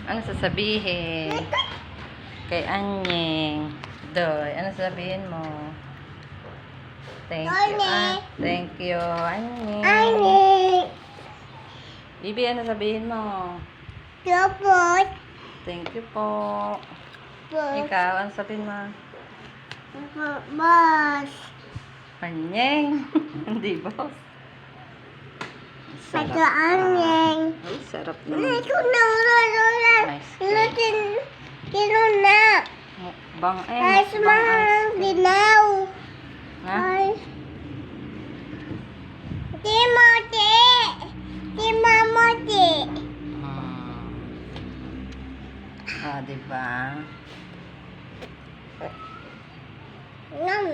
Ano sasabihin? Kay Anyeng. Doy, ano sasabihin mo? Thank you. Thank you, Anyeng. Bibi, ano sabihin mo? Thank you po. Ikaw, ano sabihin mo? Boss. Anyeng. Hindi, boss. Ito Anyeng. Ay, sarap na. Ito na, Nice cake. Kino na. Mukbang, Ay, mukbang ice cream. binaw. Ha? Ay. Timothy. Timothy. Ah, diba? Nom.